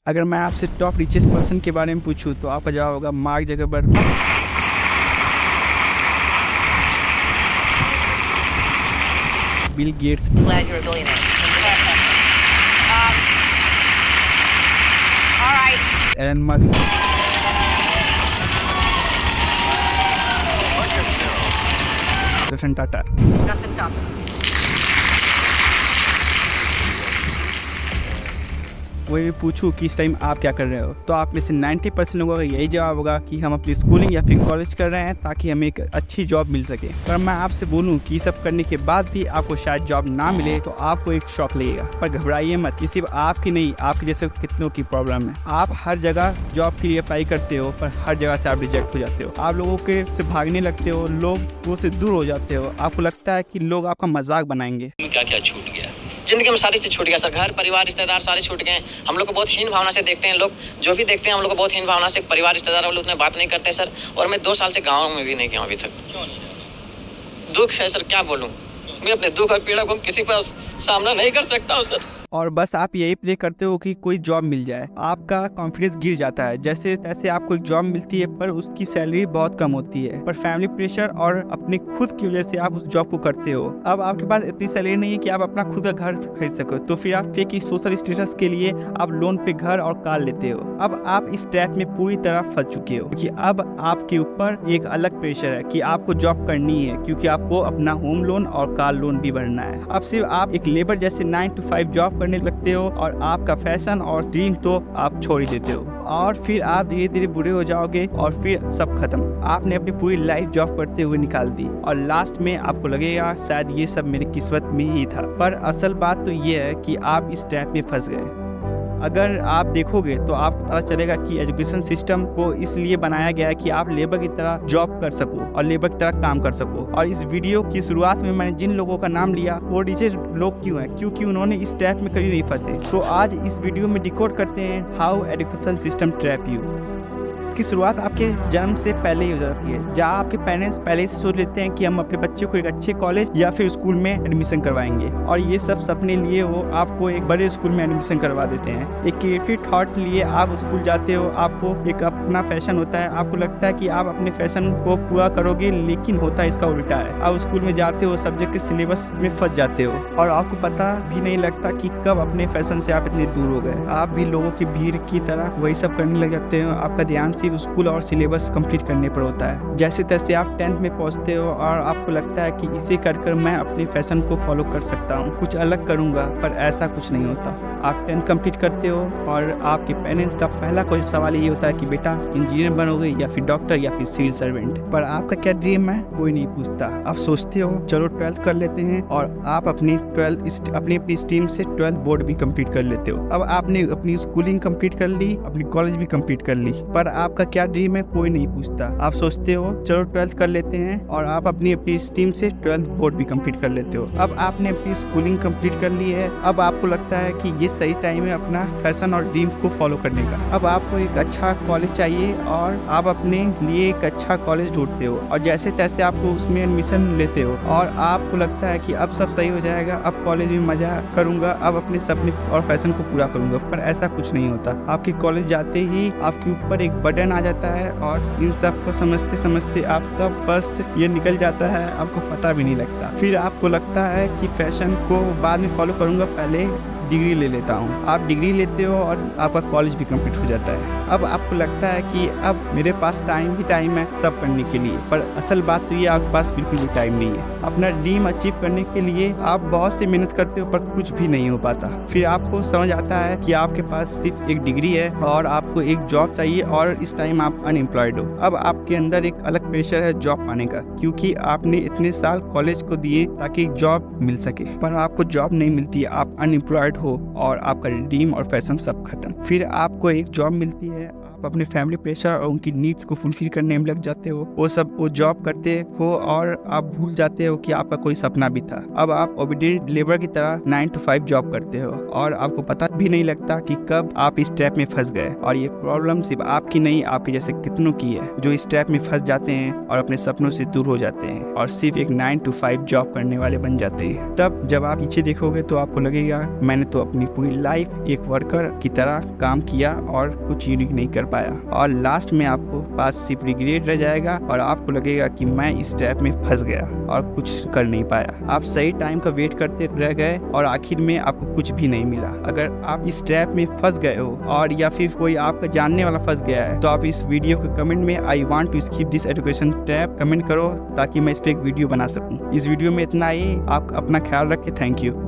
अगर मैं आपसे टॉप रिचेस्ट पर्सन के बारे में पूछूं तो आपका जवाब होगा Mark Zuckerberg, Bill Gates, Glad you're a billionaire. All right. Elon Musk, Ratan Tata. Ratan Tata. कोई भी पूछूं कि इस टाइम आप क्या कर रहे हो तो आप में से 90% लोगों का यही जवाब होगा कि हम अपनी स्कूलिंग या फिर कॉलेज कर रहे हैं ताकि हमें एक अच्छी जॉब मिल सके। पर मैं आपसे बोलूं कि सब करने के बाद भी आपको शायद जॉब ना मिले तो आपको एक शॉक लगेगा, पर घबराइए मत, ये सिर्फ आपकी नहीं आपके जैसे कितनों की प्रॉब्लम है। आप हर जगह जॉब के लिए अप्लाई करते हो पर हर जगह से आप रिजेक्ट हो जाते हो, आप लोगों के से भागने लगते हो, लोगों से दूर हो जाते हो, आपको लगता है कि लोग आपका मजाक बनाएंगे। क्या क्या छूट गया? जिंदगी में सारी चीज छूट गया सर, घर परिवार रिश्तेदार सारे छूट गए। हम लोग को बहुत हीन भावना से देखते हैं लोग, जो भी देखते हैं हम लोग को बहुत हीन भावना से, परिवार रिश्तेदार वाले उतने बात नहीं करते सर। और मैं 2 साल से गाँव में भी नहीं गया अभी तक। क्यों नहीं? दुख है सर, क्या बोलूँ, मैं अपने दुख और पीड़ा को किसी पर सामना नहीं कर सकता हूँ सर। और बस आप यही प्रे करते हो कि कोई जॉब मिल जाए, आपका कॉन्फिडेंस गिर जाता है। जैसे तैसे आपको एक जॉब मिलती है पर उसकी सैलरी बहुत कम होती है, पर फैमिली प्रेशर और अपने खुद की वजह से आप उस जॉब को करते हो। अब आपके पास इतनी सैलरी नहीं है कि आप अपना खुद का घर खरीद सको, तो फिर आप फेक सोशल स्टेटस के लिए आप लोन पे घर और कार लेते हो। अब आप इस ट्रैप में पूरी तरह फंस चुके हो कि अब आपके ऊपर एक अलग प्रेशर है कि आपको जॉब करनी है, क्योंकि आपको अपना होम लोन और कार लोन भी भरना है। अब सिर्फ आप एक लेबर जैसे 9 to 5 जॉब करने लगते हो और आपका फैशन और ड्रीम तो आप छोड़ ही देते हो, और फिर आप धीरे धीरे बुरे हो जाओगे और फिर सब खत्म। आपने अपनी पूरी लाइफ जॉब करते हुए निकाल दी और लास्ट में आपको लगेगा शायद ये सब मेरी किस्मत में ही था। पर असल बात तो ये है कि आप इस ट्रैप में फंस गए। अगर आप देखोगे तो आपको पता चलेगा कि एजुकेशन सिस्टम को इसलिए बनाया गया है कि आप लेबर की तरह जॉब कर सको और लेबर की तरह काम कर सको। और इस वीडियो की शुरुआत में मैंने जिन लोगों का नाम लिया वो रिचेस्ट लोग क्यों हैं, क्योंकि उन्होंने इस ट्रैप में कभी नहीं फंसे। तो आज इस वीडियो में डिकोड करते हैं how education system trap you. इसकी शुरुआत आपके जन्म से पहले ही हो जाती है, जहाँ आपके पेरेंट्स पहले से सोच लेते हैं कि हम अपने बच्चे को एक अच्छे कॉलेज या फिर स्कूल में एडमिशन करवाएंगे, और ये सब सपने लिए वो आपको एक बड़े स्कूल में एडमिशन करवा देते हैं। एक क्रिएटिव थॉट लिए आप स्कूल जाते हो, आपको एक अपना फैशन होता है, आपको लगता है कि आप अपने फैशन को पूरा करोगे, लेकिन होता इसका उल्टा है। आप स्कूल में जाते हो, सब्जेक्ट के सिलेबस में फंस जाते हो और आपको पता भी नहीं लगता कि कब अपने फैशन से आप इतने दूर हो गए। आप भी लोगों की भीड़ की तरह वही सब करने लग जाते हो, आपका ध्यान सिर्फ स्कूल और सिलेबस कंप्लीट करने पर होता है। जैसे तैसे आप 10th में पहुंचते हो और आपको लगता है कि इसे कर मैं अपने फैशन को फॉलो कर सकता हूँ, कुछ अलग करूँगा, पर ऐसा कुछ नहीं होता। आप 10th कंप्लीट करते हो और आपके पेरेंट्स का पहला कोई सवाल ये होता है कि बेटा इंजीनियर बनोगे या फिर डॉक्टर या फिर सिविल सर्वेंट। पर आपका क्या ड्रीम है कोई नहीं पूछता। आप सोचते हो चलो 12th कर लेते हैं और आप अपनी 12th अपनी स्ट्रीम से 12th बोर्ड भी कंप्लीट कर लेते हो। अब आपने अपनी स्कूलिंग कंप्लीट कर ली, अपनी कॉलेज भी कंप्लीट कर ली, पर आपका क्या ड्रीम है कोई नहीं पूछता। आप सोचते हो चलो 12th कर लेते हैं और आप अपनी स्ट्रीम से 12th बोर्ड भी कंप्लीट कर लेते हो। अब आपने अपनी स्कूलिंग कंप्लीट कर ली है, अब आपको लगता है कि ये सही टाइम है अपना फैशन और ड्रीम को फॉलो करने का। अब आपको एक अच्छा कॉलेज चाहिए और आप अपने लिए एक अच्छा कॉलेज ढूंढते हो और जैसे तैसे आपको उसमें एडमिशन लेते हो और आपको लगता है कि अब सब सही हो जाएगा, अब कॉलेज में मजा करूंगा, अब अपने सपने और फैशन को पूरा करूंगा। पर ऐसा कुछ नहीं होता। आपके कॉलेज जाते ही आपके ऊपर एक बर्डन आ जाता है और इन सब को समझते समझते आपका फर्स्ट ईयर निकल जाता है, आपको पता भी नहीं लगता। फिर आपको लगता है कि फैशन को बाद में फॉलो करूंगा, पहले डिग्री ले लेता हूँ। आप डिग्री लेते हो और आपका कॉलेज भी कंप्लीट हो जाता है। अब आपको लगता है कि अब मेरे पास टाइम ही टाइम है सब करने के लिए, पर असल बात तो ये आपके पास बिल्कुल भी टाइम नहीं है। अपना ड्रीम अचीव करने के लिए आप बहुत सी मेहनत करते हो पर कुछ भी नहीं हो पाता। फिर आपको समझ आता है कि आपके पास सिर्फ एक डिग्री है और आपको एक जॉब चाहिए और इस टाइम आप अनएम्प्लॉयड हो। अब आपके अंदर एक अलग प्रेशर है जॉब पाने का, क्योंकि आपने इतने साल कॉलेज को दिए ताकि जॉब मिल सके, पर आपको जॉब नहीं मिलती, आप अनएम्प्लॉयड हो और आपका ड्रीम और फैशन सब खत्म। फिर आपको एक जॉब मिलती है, आप आप अपने फैमिली प्रेशर और उनकी नीड्स को फुलफिल करने में लग जाते हो, वो जॉब करते हो और आप भूल जाते हो कि आपका कोई सपना भी था। अब आप ओबीडिएंट लेबर की तरह 9 to 5 जॉब करते हो और आपको पता भी नहीं लगता कि कब आप इस ट्रैप में फंस गए। और ये प्रॉब्लम सिर्फ आपकी नहीं, आपके जैसे कितनों की है जो इस ट्रैप में फंस जाते हैं और अपने सपनों से दूर हो जाते हैं और सिर्फ एक 9 to 5 जॉब करने वाले बन जाते हैं। तब जब आप पीछे देखोगे तो आपको लगेगा मैंने तो अपनी पूरी लाइफ एक वर्कर की तरह काम किया और कुछ यूनिक नहीं कर पाया, और लास्ट में आपको पास सिर्फ रिग्रेट रह जाएगा और आपको लगेगा कि मैं इस ट्रैप में फंस गया और कुछ कर नहीं पाया। आप सही टाइम का वेट करते रह गए और आखिर में आपको कुछ भी नहीं मिला। अगर आप इस ट्रैप में फंस गए हो और या फिर कोई आपका जानने वाला फंस गया है तो आप इस वीडियो के कमेंट में I want to skip this education trap comment करो ताकि मैं इस पे एक वीडियो बना सकूं। इस वीडियो में इतना ही। आप अपना ख्याल रखें। Thank you.